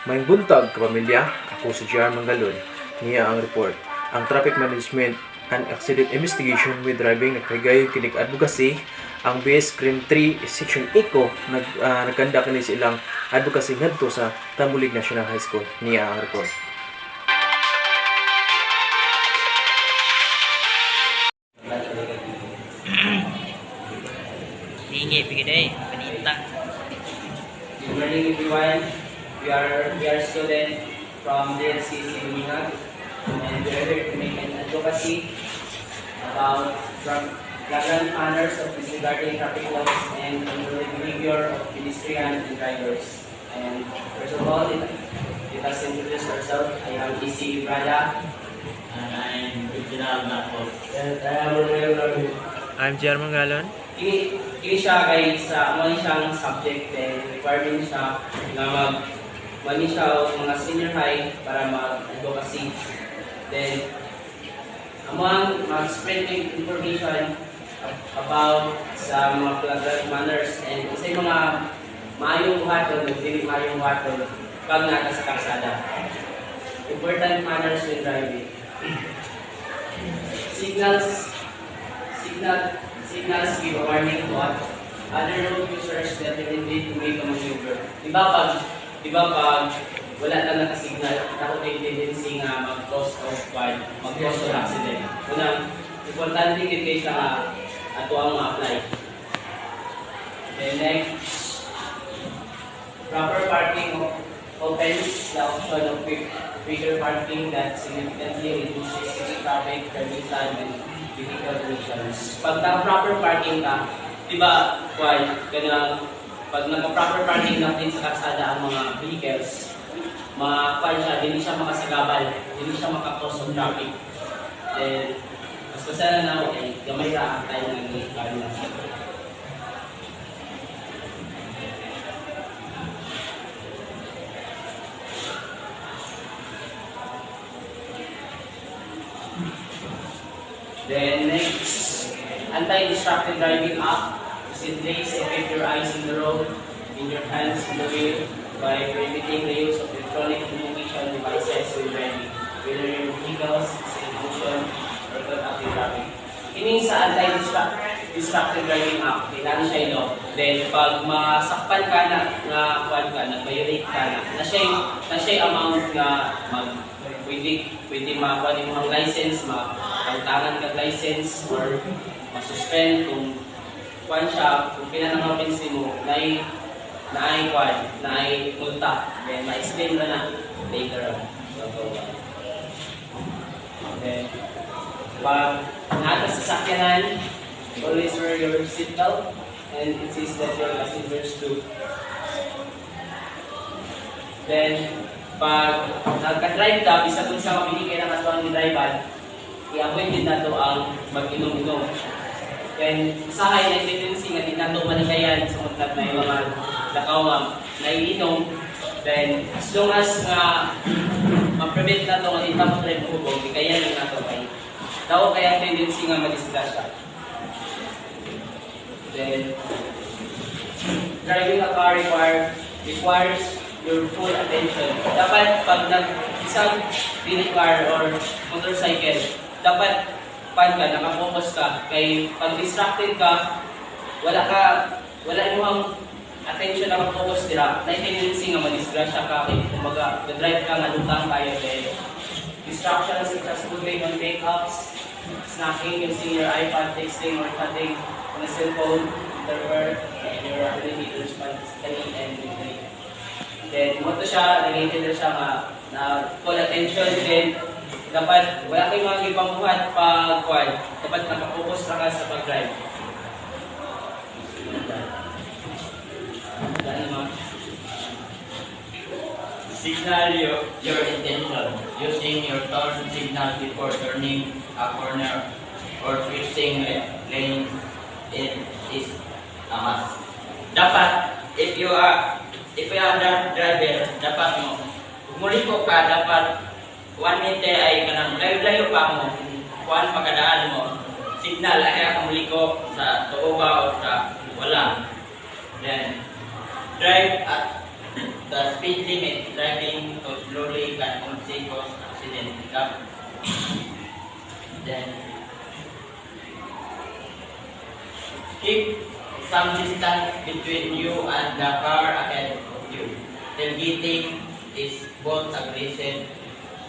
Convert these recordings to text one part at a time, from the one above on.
May buntag, kapamilya. Ako si JR Mangalon. Niya ang report. Ang Traffic Management and Accident Investigation with Driving nagkagayon kinig advocacy ang BS Crime 3 Section 8 ko nagkanda kini sa ilang advocacy ngadto sa Tambulig National High School. Niya ang report. Hingi bigay panita. Good morning everyone. We are students from DLCC Luminag, and we are here to make an advocacy about flagrant manners of disregarding traffic laws and unruly behavior of pedestrians and drivers. And first of all, let us introduce ourselves. I am EC Ibrada. And I'm Reginald Nakos. And I am Romeo Rabi. I'm JR Mangalon. Kini siya kay sa mo siyang subject then required siya na mani siya mga senior high para mag-advocacy. Then among mag-spread information about sa mga flagrant manners and sa mga maayong buhaton o dili maayong buhaton pag nata sa kalsada. Important manners when driving. Signals give a warning to other road users that they need to make a maneuver. Diba pag wala na nakasignal, ako may tendency nga mag-cause of accident. Unang, importante yun kayo siya ato ang ma-apply. Then next, proper parking opens the option of quicker parking that significantly reduces city traffic, driving time, and vehicle emissions. Pag naka-proper parking ka, diba, pag naka-proper parking natin sa kalsada ang mga vehicles, hindi siya makasagabal, hindi siya makakos ng traffic. Then, mas kasala na ako, gamay ra tayo nag-iikari na siya. Then next, anti-distracted driving app is in place to keep your eyes on the road, in your hands on the wheel, by prohibiting the use of electronic communication devices when driving, whether your vehicles is in motion or conducting traffic. Ini sa anti-distracted driving app, kailangan siya ilo. Then pag masakpan ka nag-violate ka na siya amount na pwede makuha din mga license, magtangan kag license, or masuspend kung kung pinanangapins mo na ay multa, then ma-explain na later on. Then, pag nasa sasakyanan, always wear your seatbelt and insist that your passengers do. Then, pag nagka-drive ka, bisa kung sa mabili kayo ng atuang ni-drive, i-avoid din nato ang mag-inom-inom. Then, usahay na tendency nga din nato manikayan sa matag na yung mga lakawang na iinom. Then, as long as ma-prevent nato nga din tamo drive hubog, di kaya lang nato kay tao kaya tendency nga madisgrasya. Then, driving a car requires your full attention. Dapat pag isang car or motorcycle, dapat naka-focus ka. Kay pag distracted ka, wala imong attention na mag-focus dira. Na tendency nga madisgrasya ka kay kumbaga, drive ka nga lutang kayo kay distractions such as putting on make-ups, snacking, using your iPad, texting or chatting on a cellphone, interfere and your ability to respond steadily and quickly. Then, mo to siya, related na siya na full attention, then dapat wala kayong mga ipangbuhat pag dapat nakapokus na ka sa pag-drive. Signal your intention using your turn signal before turning a corner or switching lane is a must. Dapat if you are driver, dapat mo muliko ka, dapat 1 meter ay kanang layo-layo pa mo, kuan pagkadaan mo, signal ay kaya muliko sa tuo ba o sa wala. Then drive at the speed limit, driving too slowly can also cause accident. Then, keep some distance between you and the car ahead of you. Tailgating is both aggressive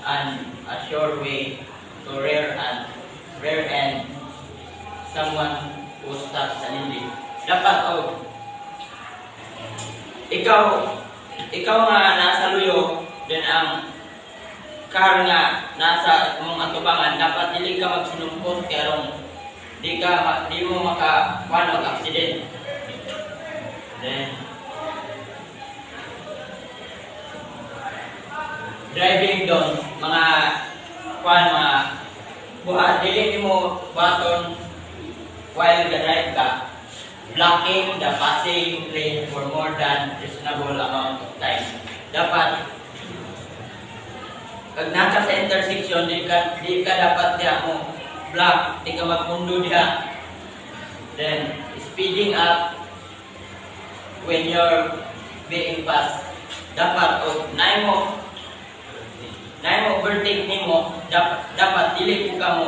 and a sure way to rear end someone who stops suddenly. Dapat ikaw nga nasa luyo, then ang car nga nasa mong atubangan, dapat dili ka magsinumpos kaya di mo makakuha ng accident. Then, driving doon, mga buhat, dili mo button while drive ka, blocking the passing lane for more than reasonable amount of time. Dapat, pag nasa sa intersection, di ka dapat diya mo block, di ka magmundo diya. Then, speeding up when you're being passed. Dapat, naay mo overtake nimo, dapat dili po ka mo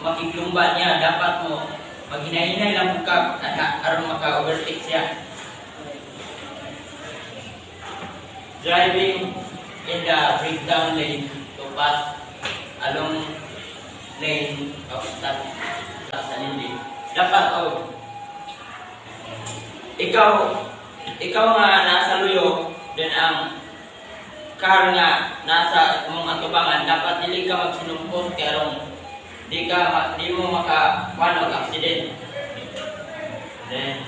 makiklumba niya, dapat mo maghinahinay lang po ka aron maka-overtake siya. Driving in the breakdown lane to pass along lane of stop salindi. Dapat ikaw nga nasa luyo, then ang car nga nasa mong atubangan, dapat dili ka magsinumpos kaya di mo makakuha ng accident. Then,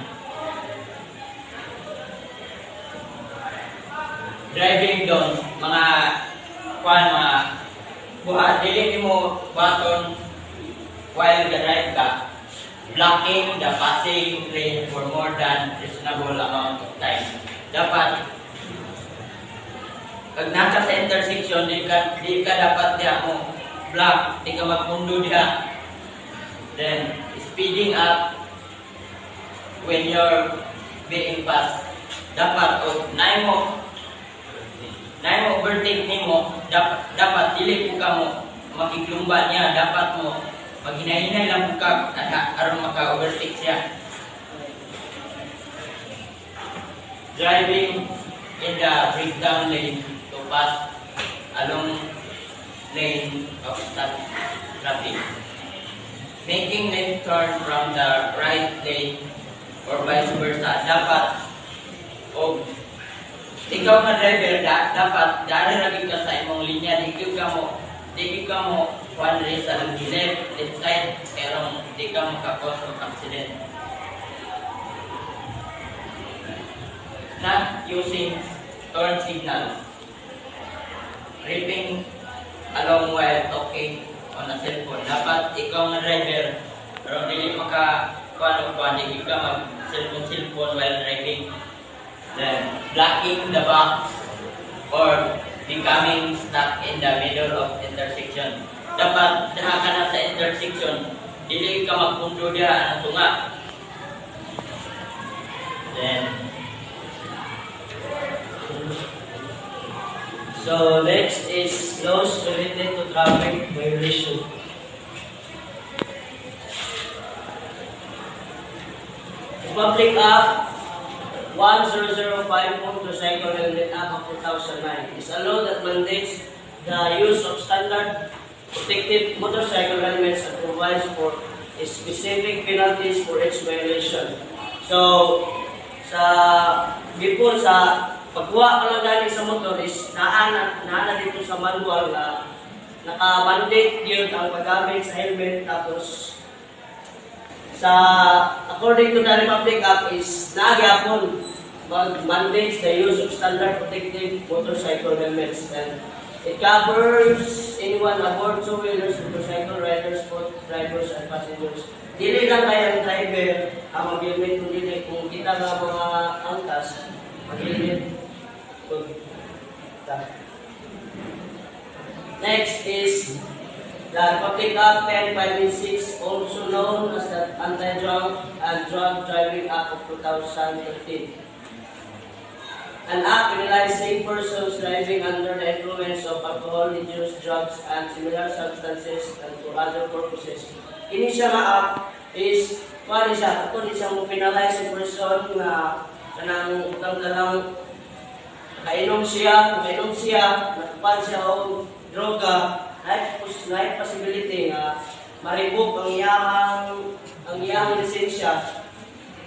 driving doon, mga buhat, dili mo button while drive ka, blocking the passing lane for more than reasonable amount of time. Dapat, pag nasa sa intersection, di ka dapat diya mo block, di ka magmundo diya. Then, speeding up when you're being passed. Dapat, naay mo overtake nimo, dapat dili po ka mo makiklumba niya, dapat mo maghinahinay lang po ka aron maka-overtake siya. Driving in the breakdown lane to pass along lane of stop traffic. Making left turn from the right lane or vice versa. Dapat ikaw nga driver, dapat dari lagi ka sa imong linya, di ka mo one race sa left side, pero di ka makakos ng accident. Not using turn signals. Tripping along while talking on a cellphone. Dapat ikaw nga driver, pero hindi makakuha, hindi ka mag-cellphone while driving. Then, blocking the box or becoming stuck in the middle of intersection. Dapat diha ka na sa intersection, dili ka magpundo diha ang tunga. Then, So next is laws related to traffic violation. The Public Act 1005 Motorcycle Helmet Act of 2009 is a law that mandates the use of standard protective motorcycle helmets and provides for specific penalties for each violation. So, before sa pagkuha ka lang galing sa motor is naana dito sa manual na naka-mandate yun ang paggamit sa helmet, tapos according to the Republic Act is nagyapon mandates the use of standard protective motorcycle helmets, and it covers anyone aboard two-wheelers, motorcycle riders, both drivers and passengers. Dili lang kaya ang driver ang mag-helmet, dili kung kita nga mga angkas mag-helmet. Next is the Republic Act 10586, also known as the Anti-Drunk and Drug Driving Act of 2013. An act penalizing persons driving under the influence of alcohol, dangerous drugs, and similar substances and for other purposes. Kini siya nga act is, kuha siya, ito siya mo penalize a person na kanang nakainom siya, nakapan siya o droga, na possibility nga maribok ang iyang lisensya.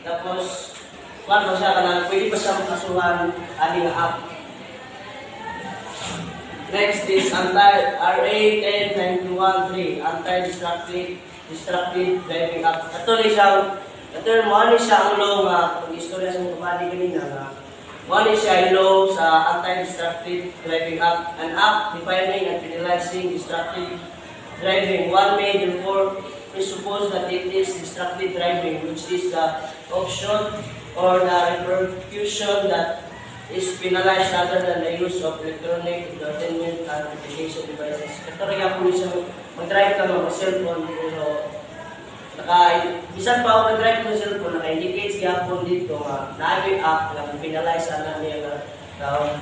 Tapos, kuwan ba siya kanang pwede ba siya makasuhan ani nga app. Next is RA 10913, Anti-Destructive Driving Act. Ito ni siya, ang law nga, kung istorya sa mga kapatid kanina nga, one is siya law sa Anti-Destructive Driving Act, an act defining and penalizing destructive driving. One may therefore presuppose that it is destructive driving, which is the option or the repercussion that is penalized rather than the use of electronic entertainment and communication devices. Ito rin po siya, mag-drive ka ng cellphone, pero bisan pa ako mag-drive ng cellphone, naka-indicate siya po dito nga, na-away app na penalize na niya na tao.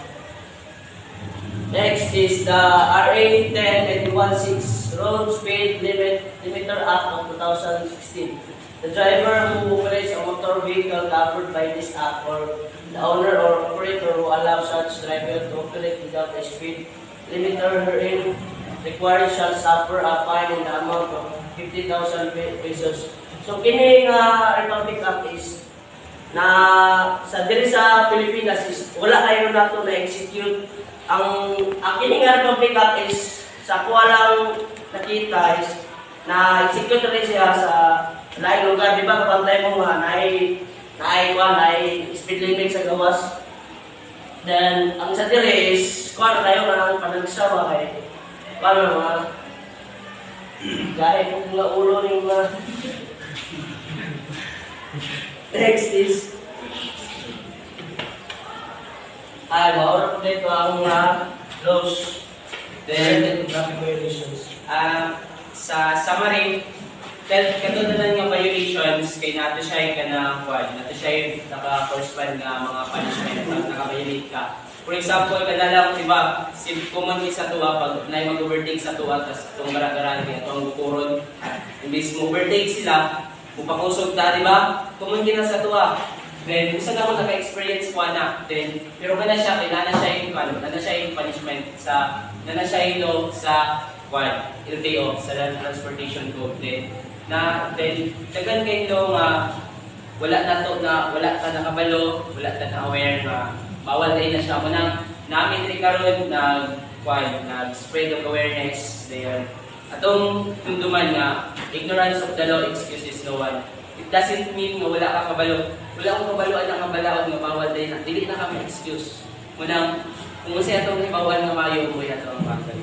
Next is the RA 10816 Road Speed Limiter Act of 2016. The driver who operates a motor vehicle covered by this act or the owner or operator who allows such driver to operate without a speed limiter herein required shall suffer a fine in the amount of 50,000 pesos. So kini nga Republic Act is na sa diri sa Pilipinas is wala kayo nato na execute ang kini nga Republic Act is sa kuha lang nakita is na execute rin siya sa laing lugar, di ba? Kapantay mo nga, naay speed limit sa gawas. Then, ang sa dire is, kuha na tayo ng panagsawa kay, kuha na mga, gaya kong mga ulo ng mga, next is, maura po dito ang mga laws, then, traffic violations. Sa summary, katulad nga violations, kay nato siya nato siya naka-correspond nga mga punishment pag naka-violate ka. For example, kadala ko, diba, common sa tuwa, pag mag-overtake sa tuwa, tapos itong gara-gara, itong bukuron, imbis mo overtake sila, mupakusog na, diba? Common na sa tuwa. Then, isa na ako naka-experience ko na, then, pero na siya yung punishment sa, na siya yung law sa LTO, sa Land Transportation Code. Then, dagan kayo nga wala ka nakabalo, wala ka na-aware nga bawal na siya mo nang namin rin karon nag-spread of awareness dayon. Atong tunduman nga ignorance of the law excuses no one. It doesn't mean nga wala ka kabalo. Wala akong kabaloan ang kabalaod nga bawal dili na kami excuse. Munang kung sa atong ibawal nga mayo mo yan atong bagay.